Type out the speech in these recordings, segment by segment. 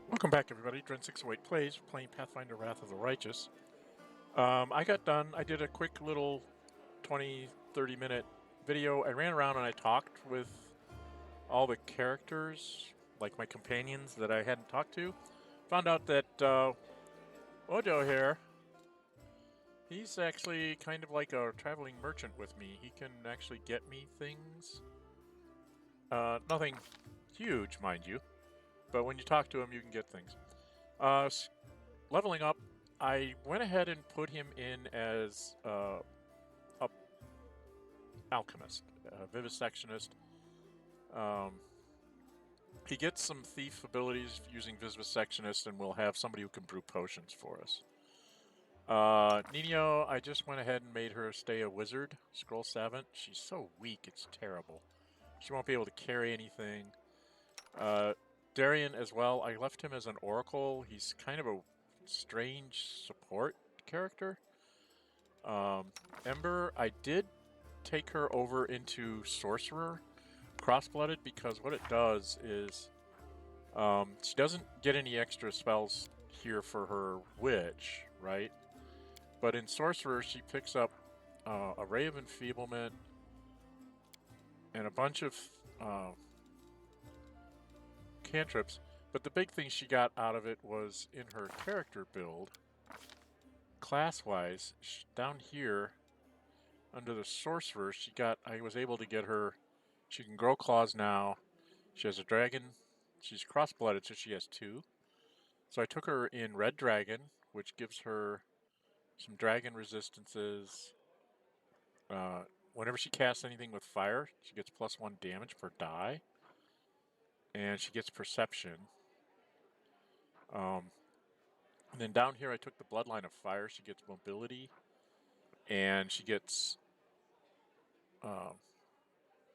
Welcome back, everybody. Dren608 plays, playing Pathfinder Wrath of the Righteous. I got done. I did a quick little 20, 30-minute video. I ran around and I talked with all the characters, like my companions that I hadn't talked to. Found out that Ojo here, he's actually kind of like a traveling merchant with me. He can actually get me things. Nothing huge, mind you, but when you talk to him, you can get things. Leveling up, I went ahead and put him in as a alchemist, a vivisectionist. Um, he gets some thief abilities using vivisectionist, and we'll have somebody who can brew potions for us. Nino, I just went ahead and made her stay a wizard, scroll 7. She's so weak, it's terrible. She won't be able to carry anything. Darian as well, I left him as an oracle. He's kind of a strange support character. Ember, I did take her over into sorcerer, cross-blooded, because what it does is she doesn't get any extra spells here for her witch, right? But in sorcerer, she picks up a ray of enfeeblement and a bunch of cantrips. But the big thing she got out of it was in her character build, class-wise, down here under the sorcerer, I was able to get her. She can grow claws now. She has a dragon. She's cross-blooded, so she has 2. So I took her in red dragon, which gives her some dragon resistances. Whenever she casts anything with fire, she gets +1 damage per die, and she gets perception. And then down here, I took the bloodline of fire. She gets mobility, and she gets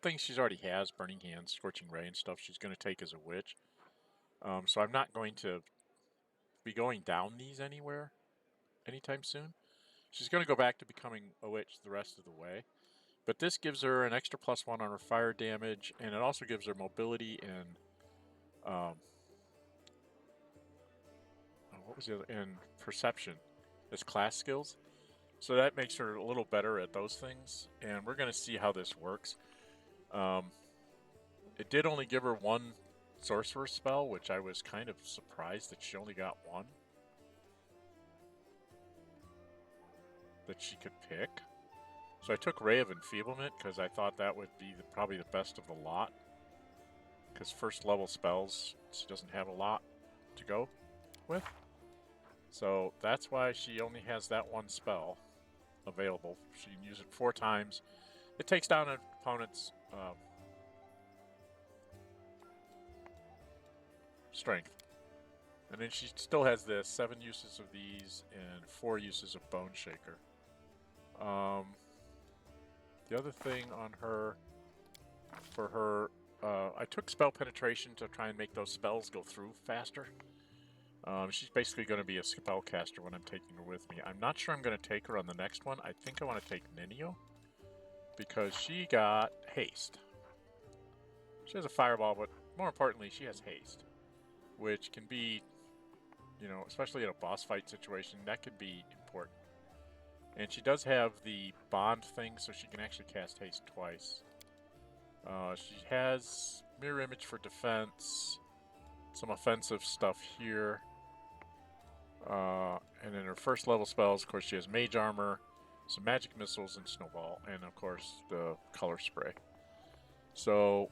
things she already has: burning hands, scorching ray, and stuff. She's going to take as a witch. So I'm not going to be going down these anywhere anytime soon. She's going to go back to becoming a witch the rest of the way. But this gives her an extra +1 on her fire damage, and it also gives her mobility and what was the other? And perception as class skills. So that makes her a little better at those things, and we're going to see how this works. It did only give her 1 sorcerer spell, which I was kind of surprised that she only got 1 that she could pick. So I took Ray of Enfeeblement because I thought that would be probably the best of the lot. Because first level spells, she doesn't have a lot to go with. So that's why she only has that 1 spell available. She can use it 4 times. It takes down an opponent's strength. And then she still has this 7 uses of these and 4 uses of Bone Shaker. The other thing on her, for her, I took Spell Penetration to try and make those spells go through faster. She's basically going to be a spellcaster when I'm taking her with me. I'm not sure I'm going to take her on the next one. I think I want to take Ninio, because she got haste. She has a fireball, but more importantly, she has haste, which can be, especially in a boss fight situation, that could be important. And she does have the bond thing, so she can actually cast haste twice. She has mirror image for defense, some offensive stuff here. And in her first level spells, of course, she has mage armor, some magic missiles, and snowball, and of course the color spray. So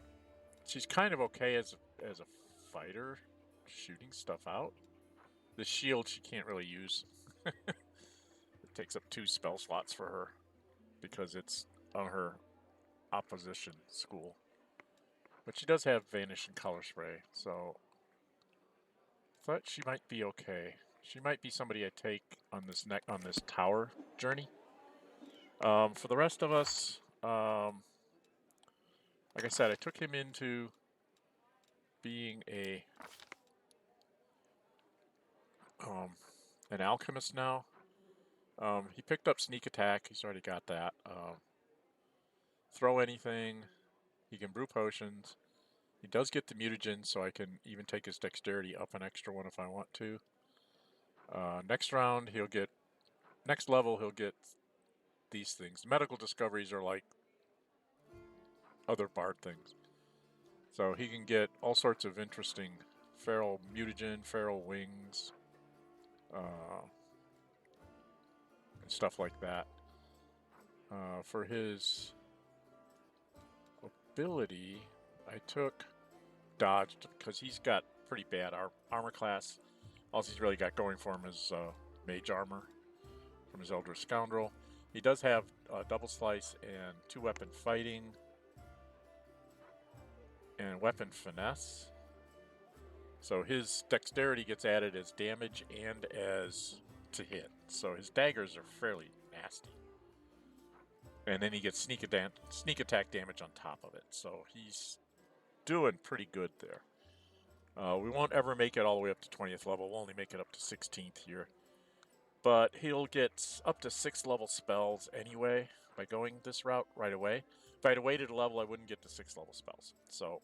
she's kind of okay as a fighter, shooting stuff out. The shield she can't really use. It takes up 2 spell slots for her because it's on her opposition school. But she does have vanish and color spray, so thought she might be okay. She might be somebody I take on this tower journey. For the rest of us, like I said, I took him into being an alchemist now. He picked up sneak attack. He's already got that. Throw anything. He can brew potions. He does get the mutagen, so I can even take his dexterity up an extra one if I want to. Next round, he'll get... Next level, he'll get these things. Medical discoveries are like other bard things. So he can get all sorts of interesting feral mutagen, feral wings, and stuff like that. For his ability, I took dodged because he's got pretty bad armor class. All he's really got going for him is mage armor from his Elder Scoundrel. He does have double slice and 2-weapon fighting and weapon finesse. So his dexterity gets added as damage and as to hit. So his daggers are fairly nasty. And then he gets sneak attack damage on top of it. So he's doing pretty good there. We won't ever make it all the way up to 20th level. We'll only make it up to 16th here. But he'll get up to 6th level spells anyway by going this route right away. If I had waited a level, I wouldn't get to 6th level spells. So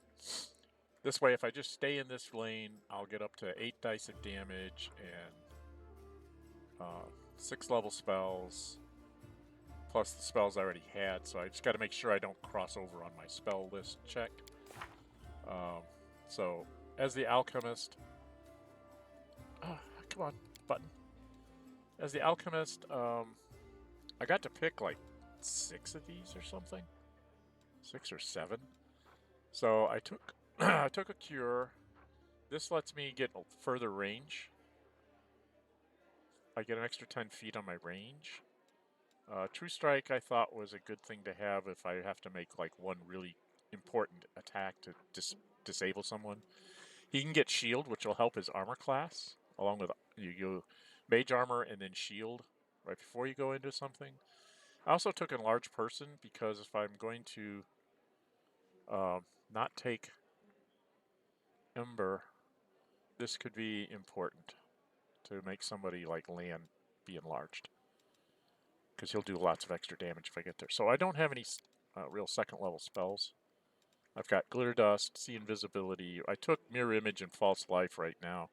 this way, if I just stay in this lane, I'll get up to 8 dice of damage and 6th level spells, plus the spells I already had. So I just got to make sure I don't cross over on my spell list check. So as the alchemist, come on, button. As the alchemist, I got to pick like 6 of these or something, 6 or 7. So I took I took a cure. This lets me get further range. I get an extra 10 feet on my range. True Strike I thought was a good thing to have if I have to make like one really important attack to disable someone. He can get shield, which will help his armor class, along with you mage armor and then shield right before you go into something. I also took enlarge person because if I'm going to not take Ember, this could be important to make somebody like Lan be enlarged, because he'll do lots of extra damage if I get there. So I don't have any real 2nd level spells. I've got Glitter Dust, See Invisibility. I took Mirror Image and False Life right now.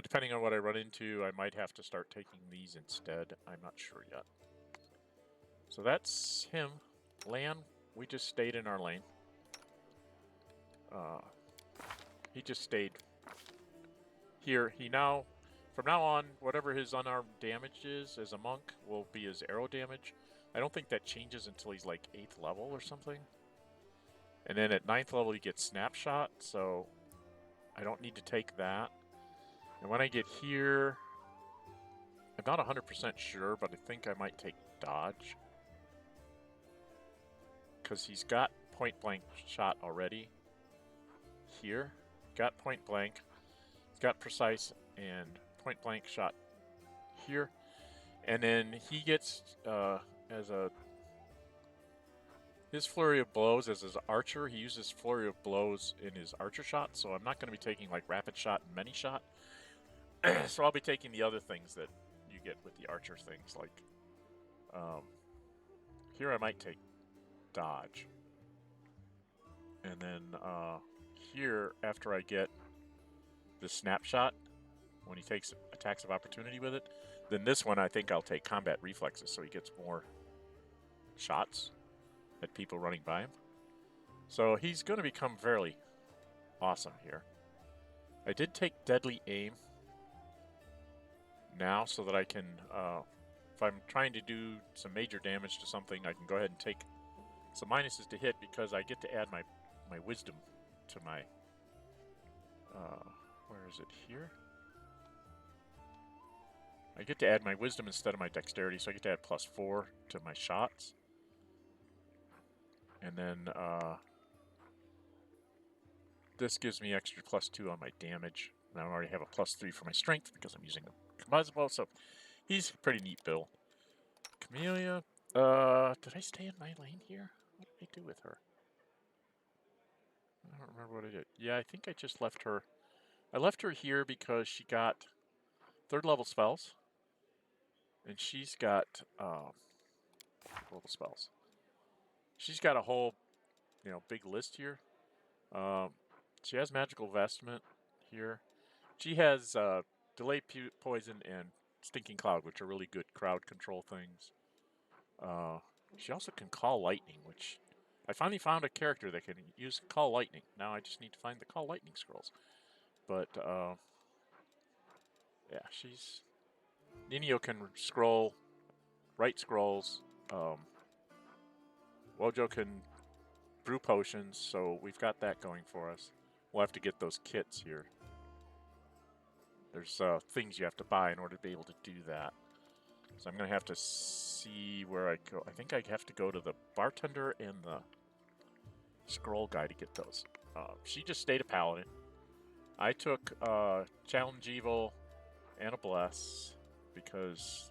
Depending on what I run into, I might have to start taking these instead. I'm not sure yet. So that's him. Lan, we just stayed in our lane. He just stayed here. From now on, whatever his unarmed damage is as a monk will be his arrow damage. I don't think that changes until he's like 8th level or something. And then at 9th level, he gets Snapshot, so I don't need to take that. And when I get here, I'm not 100% sure, but I think I might take Dodge, because he's got point blank shot already here. Got point blank. He's got precise and point blank shot here. And then he gets his flurry of blows as his archer. He uses flurry of blows in his archer shot, so I'm not going to be taking like rapid shot and many shot. So I'll be taking the other things that you get with the archer things, like here I might take dodge. And then here, after I get the snapshot, when he takes attacks of opportunity with it, then this one I think I'll take combat reflexes, so he gets more shots at people running by him. So he's going to become fairly awesome here. I did take deadly aim now so that I can, if I'm trying to do some major damage to something, I can go ahead and take some minuses to hit, because I get to add my wisdom to my, where is it, here? I get to add my wisdom instead of my dexterity, so I get to add +4 to my shots. And then this gives me extra +2 on my damage. And I already have a +3 for my strength because I'm using a composite, so he's a pretty neat build. Camellia, did I stay in my lane here? What did I do with her? I don't remember what I did. Yeah, I think I just left her. I left her here because she got 3rd level spells. And she's got level spells. She's got a whole, big list here. she has magical vestment here. She has delay poison and stinking cloud, which are really good crowd control things. She also can call lightning, which I finally found a character that can use call lightning. Now I just need to find the call lightning scrolls. But yeah, she's Ninio can scroll, write scrolls. Wojo can brew potions, so we've got that going for us. We'll have to get those kits here. There's things you have to buy in order to be able to do that. So I'm going to have to see where I go. I think I have to go to the bartender and the scroll guy to get those. She just stayed a paladin. I took Challenge Evil and a Bless because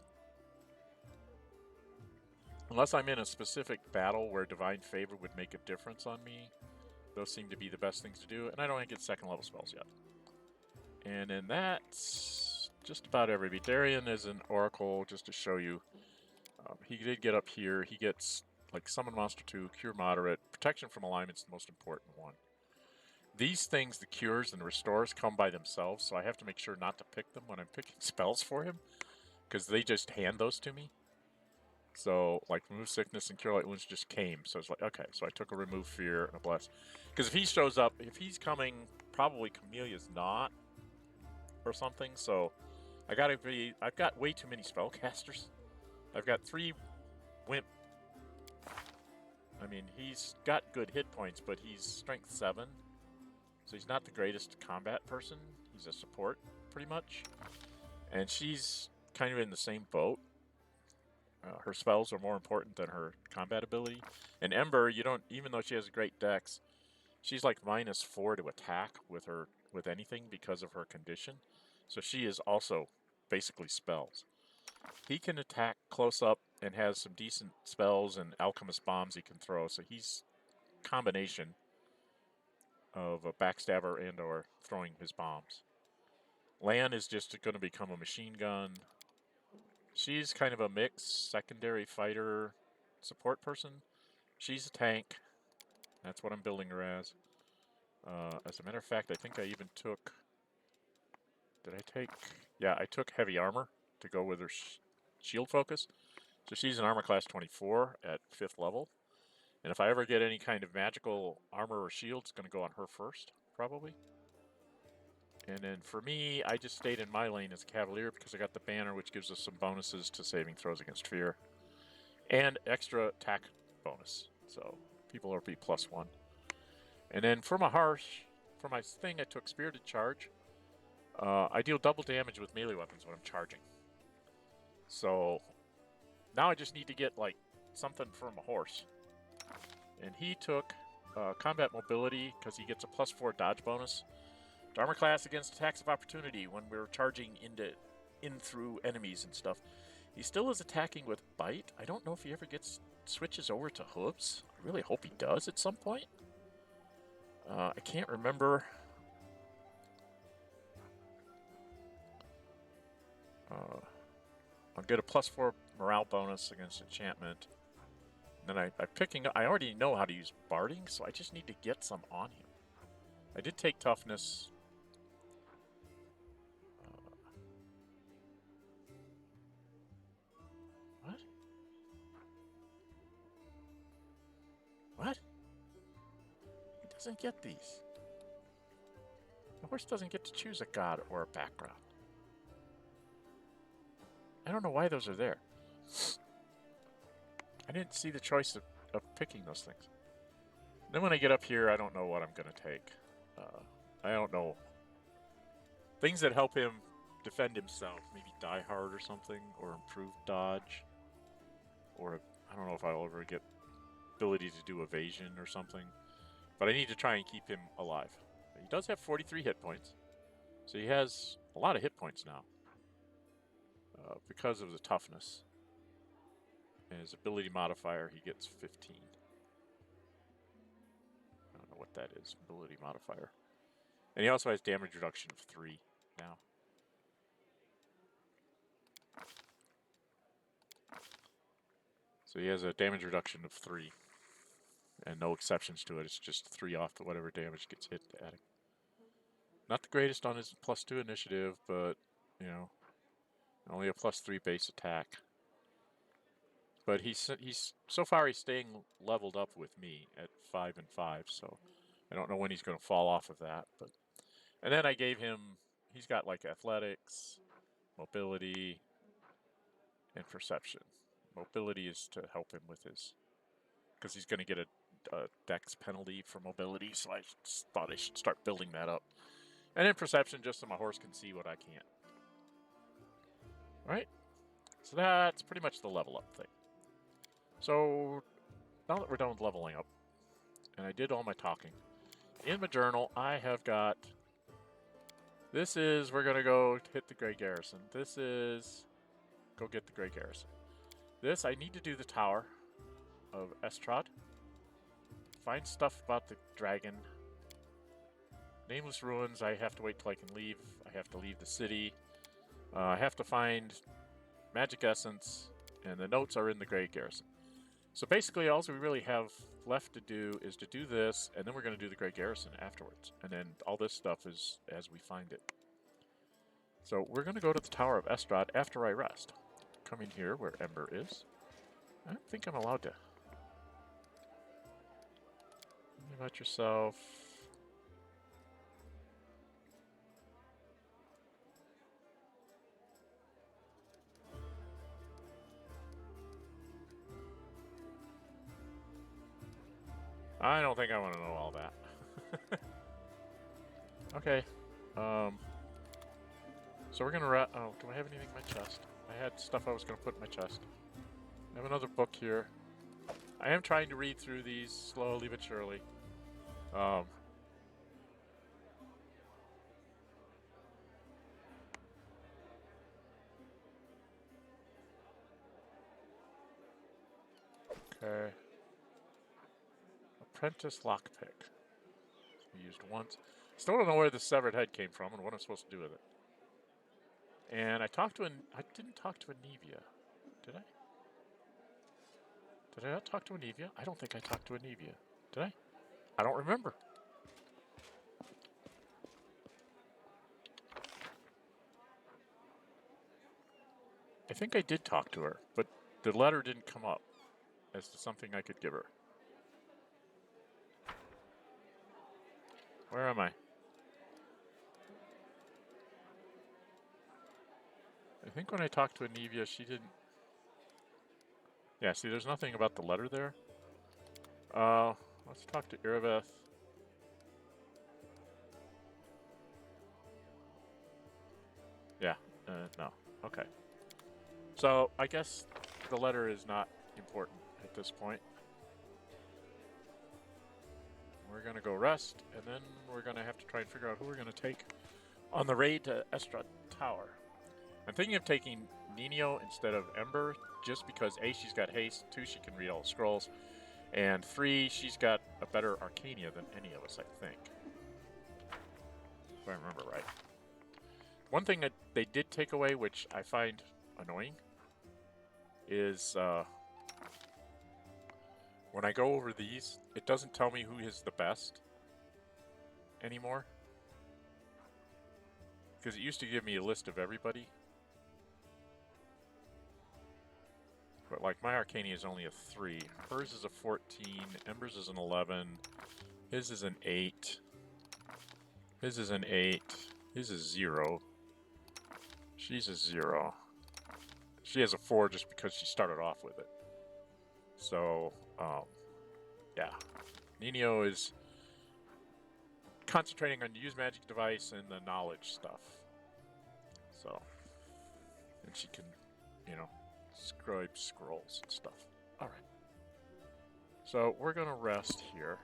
unless I'm in a specific battle where Divine Favor would make a difference on me, those seem to be the best things to do, and I don't get second level spells yet. And then that's just about everybody. Darian is an Oracle, just to show you. He did get up here. He gets like Summon Monster 2, Cure Moderate. Protection from Alignment's the most important one. These things, the cures and the restores, come by themselves, so I have to make sure not to pick them when I'm picking spells for him, because they just hand those to me. So, like, Remove Sickness and Cure Light Wounds just came, so it's like, okay, so I took a Remove Fear and a Bless. Because if he shows up, if he's coming, probably Camelia's not, or something, so I've got way too many spellcasters. I've got 3 Wimp. I mean, he's got good hit points, but he's Strength 7. So he's not the greatest combat person. He's a support, pretty much. And she's kind of in the same boat. Her spells are more important than her combat ability. And Ember, you don't, even though she has a great dex, she's like -4 to attack with anything because of her condition. So she is also basically spells. He can attack close up and has some decent spells and alchemist bombs he can throw. So he's combination of a backstabber and or throwing his bombs. Lan is just going to become a machine gun. She's kind of a mixed secondary fighter support person. She's a tank. That's what I'm building her as. As a matter of fact, I think I even took... Did I take... Yeah, I took heavy armor to go with her shield focus. So she's an armor class 24 at 5th level. And if I ever get any kind of magical armor or shield, it's going to go on her first, probably. And then for me, I just stayed in my lane as a Cavalier because I got the banner, which gives us some bonuses to saving throws against fear. And extra attack bonus. So people are be +1. And then for my thing, I took Spirited Charge. I deal double damage with melee weapons when I'm charging. So now I just need to get like something from a horse. And he took combat mobility because he gets a +4 dodge bonus. To armor class against attacks of opportunity when we're charging in through enemies and stuff. He still is attacking with bite. I don't know if he ever switches over to hooves. I really hope he does at some point. I can't remember. I'll get a +4 morale bonus against enchantment. And then I already know how to use barding, so I just need to get some on him. I did take toughness. What? What? He doesn't get these. The horse doesn't get to choose a god or a background. I don't know why those are there. I didn't see the choice of picking those things. Then when I get up here, I don't know what I'm going to take. I don't know. Things that help him defend himself. Maybe Die Hard or something. Or improved dodge. Or I don't know if I'll ever get ability to do evasion or something. But I need to try and keep him alive. He does have 43 hit points. So he has a lot of hit points now. Because of the toughness. And his ability modifier, he gets 15. I don't know what that is. Ability modifier. And he also has damage reduction of 3 now. So he has a damage reduction of 3. And no exceptions to it. It's just 3 off whatever damage gets hit to adding. Not the greatest on his +2 initiative, but, you know, only a +3 base attack. But he's so far he's staying leveled up with me at 5 and 5, so I don't know when he's going to fall off of that. But and then I gave him, he's got like athletics, mobility, and perception. Mobility is to help him with his, because he's going to get a dex penalty for mobility, so I just thought I should start building that up. And then perception, just so my horse can see what I can't. All right, so that's pretty much the level up thing. So now that we're done with leveling up, and I did all my talking, in my journal I have got, this is, we're going to go hit the Grey Garrison. This is, go get the Grey Garrison. This, I need to do the Tower of Estrad. Find stuff about the dragon. Nameless Ruins, I have to wait till I can leave. I have to leave the city. I have to find Magic Essence, and the notes are in the Grey Garrison. So basically, all we really have left to do is to do this, and then we're going to do the Grey Garrison afterwards. And then all this stuff is as we find it. So we're going to go to the Tower of Estrad after I rest. Come in here where Ember is. I don't think I'm allowed to. Think about yourself. I don't think I want to know all that. Okay. So we're gonna oh, do I have anything in my chest? I had stuff I was gonna put in my chest. I have another book here. I am trying to read through these slowly but surely. Okay. Apprentice lockpick. We used once. Still don't know where the severed head came from and what I'm supposed to do with it. And I talked to I didn't talk to Anevia. Did I? Did I not talk to Anevia? I don't think I talked to Anevia. Did I? I don't remember. I think I did talk to her, but the letter didn't come up as to something I could give her. Where am I? I think when I talked to Anevia, she didn't... Yeah, see, there's nothing about the letter there. Let's talk to Iriveth. Yeah, no. Okay. So, I guess the letter is not important at this point. We're going to go rest, and then we're going to have to try and figure out who we're going to take on the raid to Estrad Tower. I'm thinking of taking Nino instead of Ember, just because A, she's got haste, 2, she can read all the scrolls, and 3, she's got a better Arcania than any of us, I think. If I remember right. One thing that they did take away, which I find annoying, is when I go over these, it doesn't tell me who is the best anymore. Because it used to give me a list of everybody. But like my Arcania is only a 3. Hers is a 14. Ember's is an 11. His is an 8. His is an 8. His is 0. She's a 0. She has a 4 just because she started off with it. So, yeah. Nino is concentrating on use magic device and the knowledge stuff. So, and she can, you know, scribe scrolls and stuff. Alright. So, we're going to rest here.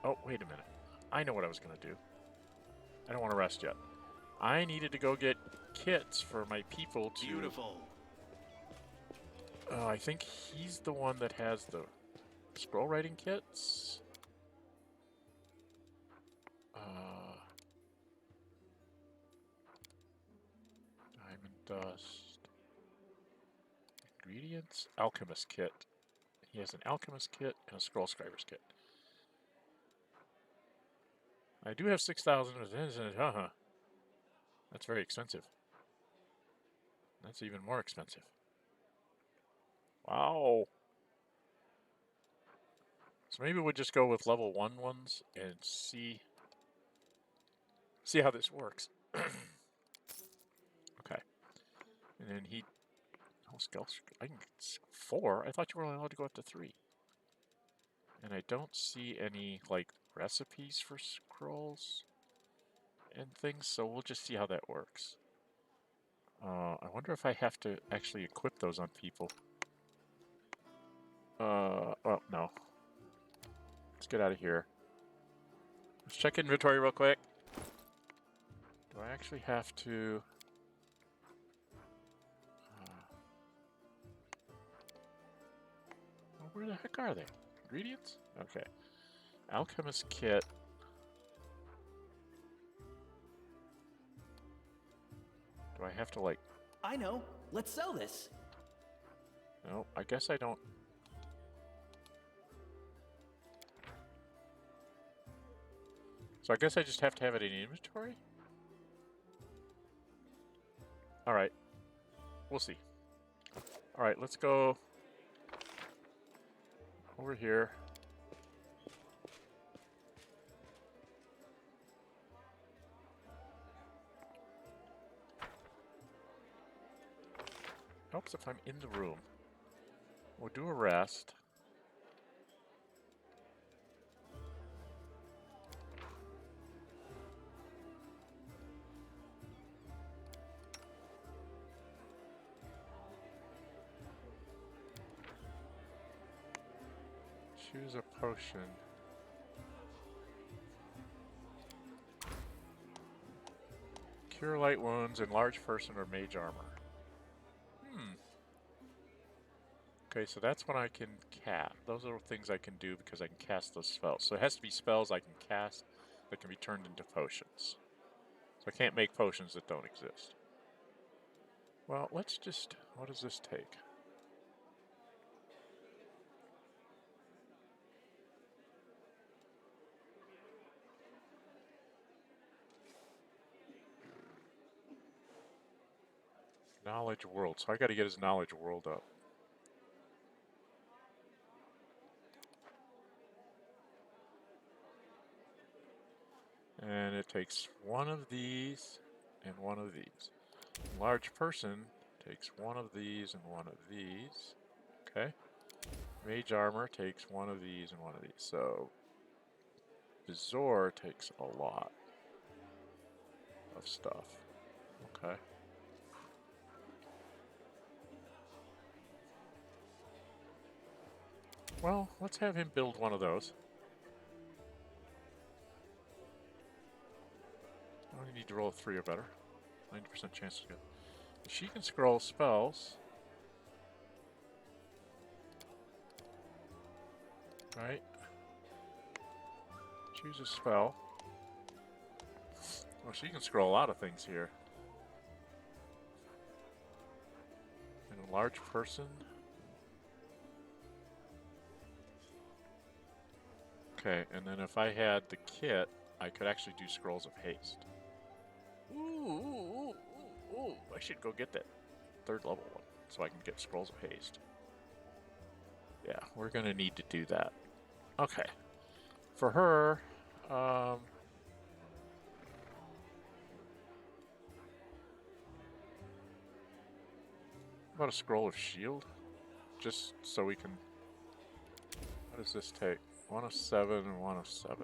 Oh, wait a minute. I know what I was going to do. I don't want to rest yet. I needed to go get kits for my people to... Beautiful. I think he's the one that has the scroll writing kits. Diamond dust. Ingredients. Alchemist kit. He has an alchemist kit and a scroll scriber's kit. I do have 6,000. That's very expensive. That's even more expensive. Wow. So maybe we'll just go with level 1 ones and see how this works. Okay. And then he... Oh, scouts. I can 4? I thought you were only allowed to go up to 3. And I don't see any, like, recipes for scrolls and things, so we'll just see how that works. I wonder if I have to actually equip those on people. Oh, no. Let's get out of here. Let's check inventory real quick. Do I actually have to... well, where the heck are they? Ingredients? Okay. Alchemist kit. Do I have to, like... I know. Let's sell this. No, I guess I don't... So I guess I just have to have it in inventory? Alright. We'll see. Alright, let's go over here. Helps if I'm in the room. We'll do a rest. Choose a potion. Cure light wounds, enlarge person, or mage armor. Okay, so that's what I can cast. Those are things I can do because I can cast those spells. So it has to be spells I can cast that can be turned into potions. So I can't make potions that don't exist. Well, let's just... what does this take? Knowledge world. So I got to get his knowledge world up. And it takes one of these and one of these. Large person takes one of these and one of these. Okay. Mage armor takes one of these and one of these. So Bizor takes a lot of stuff. Okay. Well, let's have him build one of those. I only need to roll a 3 or better. 90% chance to get. She can scroll spells. Right. Choose a spell. Well, she can scroll a lot of things here. And a large person. Okay, and then if I had the kit, I could actually do scrolls of haste. Ooh, I should go get that 3rd level one so I can get scrolls of haste. Yeah, we're gonna need to do that. Okay. For her, what about a scroll of shield? Just so we can... what does this take? 1 of 7 and 1 of 7.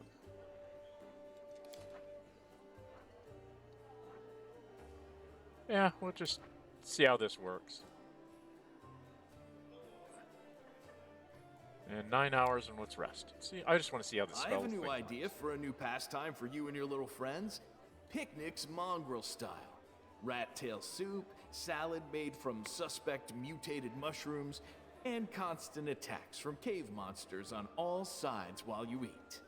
Yeah, we'll just see how this works. And 9 hours, and let's rest. See, I just want to see how this spell. I have a new idea for a new pastime for you and your little friends. Picnics mongrel style. Rat tail soup, salad made from suspect mutated mushrooms, and constant attacks from cave monsters on all sides while you eat.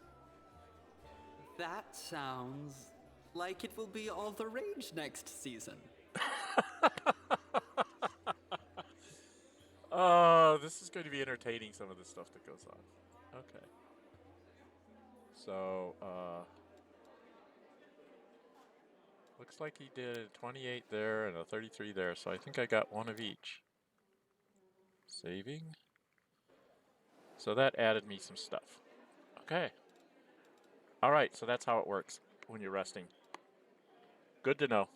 That sounds like it will be all the rage next season. This is going to be entertaining, some of the stuff that goes on. Okay. So, Looks like he did a 28 there and a 33 there, so I think I got one of each. Saving. So that added me some stuff. Okay. Alright, so that's how it works when you're resting. Good to know.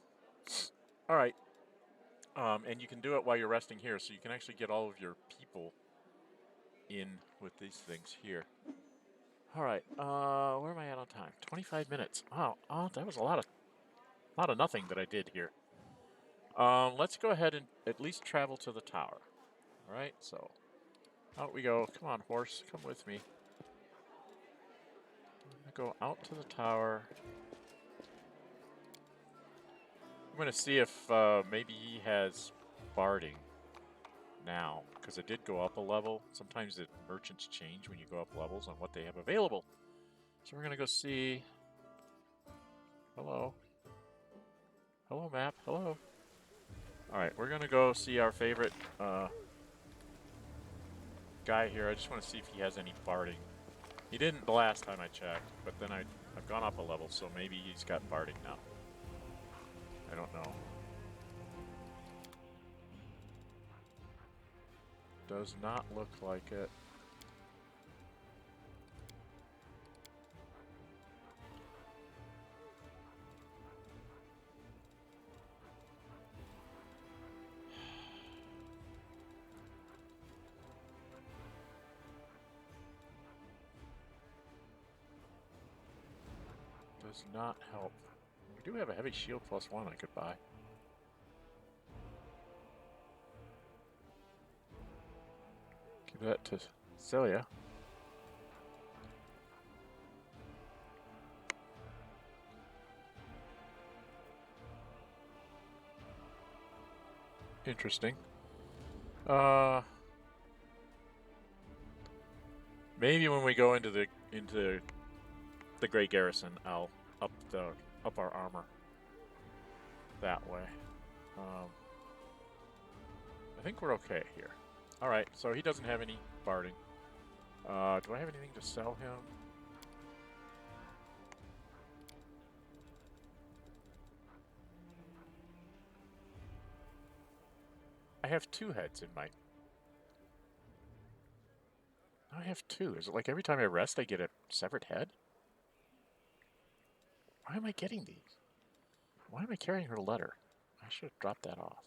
Alright. And you can do it while you're resting here, so you can actually get all of your people in with these things here. Alright, where am I at on time? 25 minutes. Wow, that was a lot of nothing that I did here. Let's go ahead and at least travel to the tower. Alright, so out we go. Come on, horse, come with me. I'm gonna go out to the tower. I'm gonna see if maybe he has barding now, because it did go up a level. Sometimes the merchants change when you go up levels on what they have available. So we're gonna go see. Hello. Hello, map. Hello. Alright, we're gonna go see our favorite guy here. I just want to see if he has any barding. He didn't the last time I checked, but then I've gone up a level, so maybe he's got barding now. I don't know. Does not look like it. Does not help. We do have a heavy shield +1 I could buy. Give that to Celia. Interesting. Maybe when we go into the Great Garrison, I'll up our armor that way. I think we're okay here. All right, so he doesn't have any barding. Do I have anything to sell him? I have 2 heads in my... I have 2. Is it like every time I rest I get a severed head? Why am I getting these? Why am I carrying her letter? I should have dropped that off.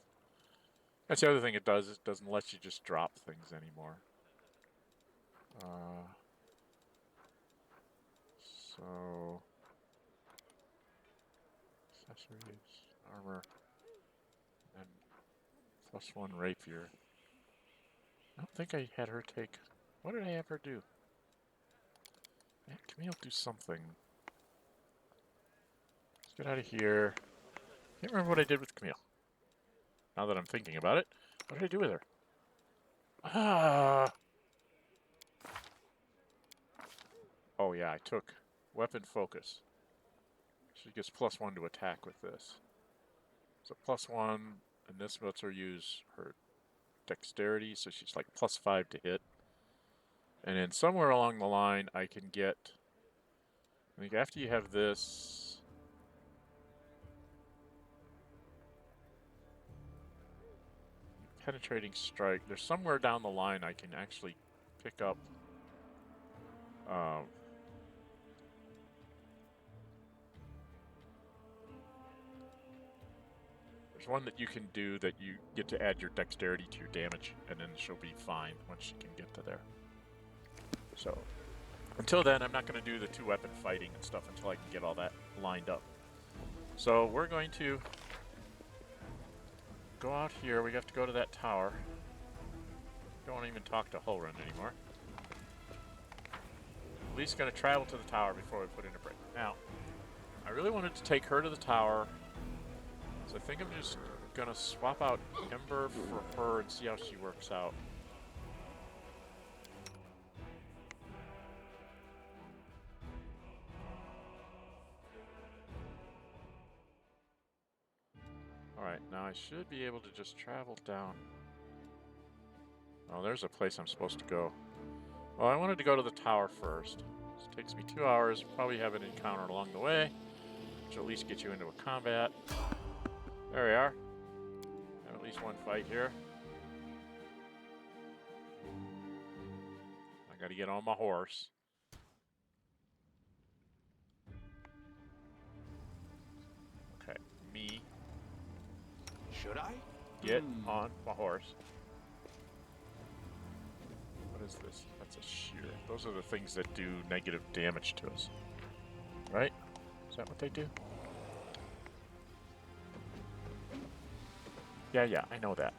That's the other thing it does. It doesn't let you just drop things anymore. So... accessories, armor, and +1 rapier. I don't think I had her take... What did I have her do? Man, Camille do something. Let's get out of here. Can't remember what I did with Camille. Now that I'm thinking about it, what did I do with her? Ah! Oh yeah, I took weapon focus. She gets +1 to attack with this. So +1, and this lets her use her dexterity, so she's like +5 to hit. And then somewhere along the line, I can get... I think after you have this... Penetrating strike. There's somewhere down the line I can actually pick up... there's one that you can do that you get to add your dexterity to your damage, and then she'll be fine once she can get to there. So, until then, I'm not going to do the 2-weapon fighting and stuff until I can get all that lined up. So, we're going to go out here. We have to go to that tower. Don't even talk to Hulrun anymore. At least going to travel to the tower before we put in a break. Now, I really wanted to take her to the tower, so I think I'm just going to swap out Ember for her and see how she works out. Alright, now I should be able to just travel down. Oh, there's a place I'm supposed to go. Well, I wanted to go to the tower first. This takes me 2 hours, probably have an encounter along the way. which will at least get you into a combat. There we are. Have at least one fight here. I gotta get on my horse. Okay, me. Should I? Get on my horse. What is this? That's a shear. Those are the things that do negative damage to us. Right? Is that what they do? Yeah, I know that.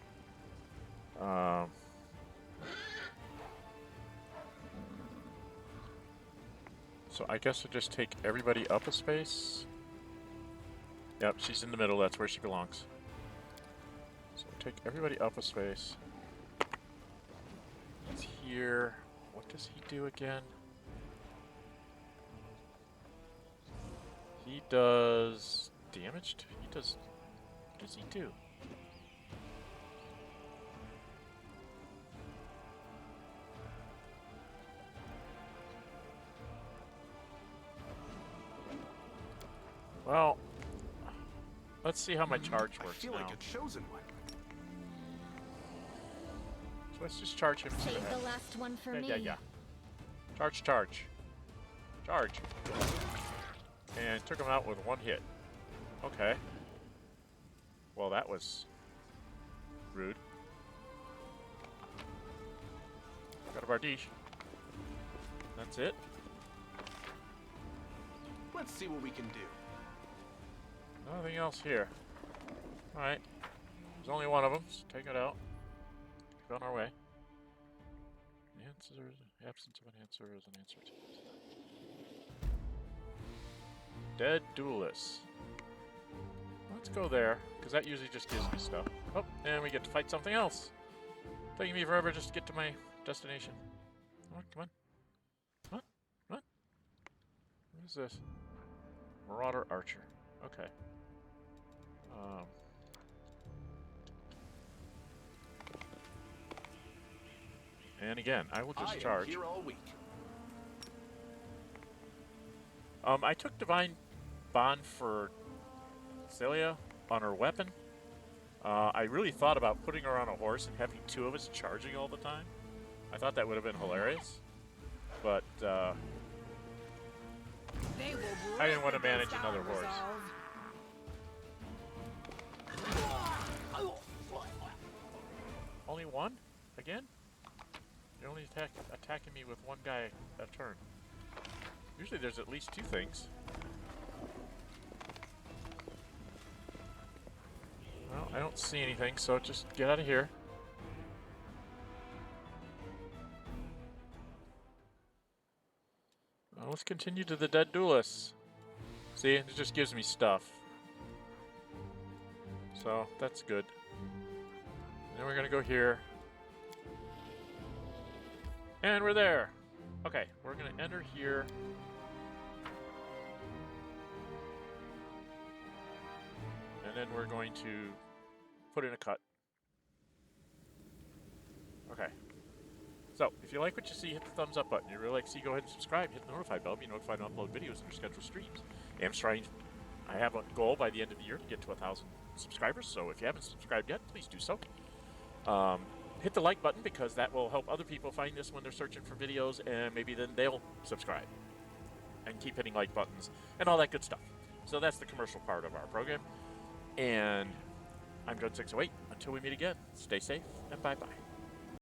So I guess I'll just take everybody up a space. Yep, she's in the middle. That's where she belongs. So we'll take everybody up a space. He's here. What does he do again? He does damage to... He does... What does he do? Well, let's see how my charge works I feel now. like a chosen one. So let's just charge him to the Save head. the last one for me. Yeah. Charge. Charge. And took him out with one hit. Okay. Well, that was rude. Got a Bardiche. That's it. Let's see what we can do. Nothing else here. Alright. There's only one of them, so take it out. Keep on our way. Answer, absence of an answer is an answer to this. Dead duelists. Let's go there, because that usually just gives me stuff. Oh, and we get to fight something else. Taking me forever just to get to my destination. Oh, come on. What? What is this? Marauder Archer. Okay. And again, I will just charge. Here all week. I took Divine Bond for Celia on her weapon. I really thought about putting her on a horse and having two of us charging all the time. I thought that would have been hilarious. But, I didn't want to manage another horse. Only one? Again? You're only attacking me with one guy a turn. Usually there's at least two things. Well, I don't see anything, so just get out of here. Well, let's continue to the dead duelists. See, it just gives me stuff. So, that's good. Then we're gonna go here. And we're there. Okay, we're gonna enter here. And then we're going to put in a cut. Okay. So, if you like what you see, hit the thumbs up button. If you really like to see, go ahead and subscribe. Hit the notify bell. Be notified when I upload videos and schedule streams. I have a goal by the end of the year to get to 1,000 subscribers. So if you haven't subscribed yet, please do so. Hit the like button because that will help other people find this when they're searching for videos, and maybe then they'll subscribe. And keep hitting like buttons and all that good stuff. So that's the commercial part of our program. And I'm Dren608. Until we meet again, stay safe and bye-bye.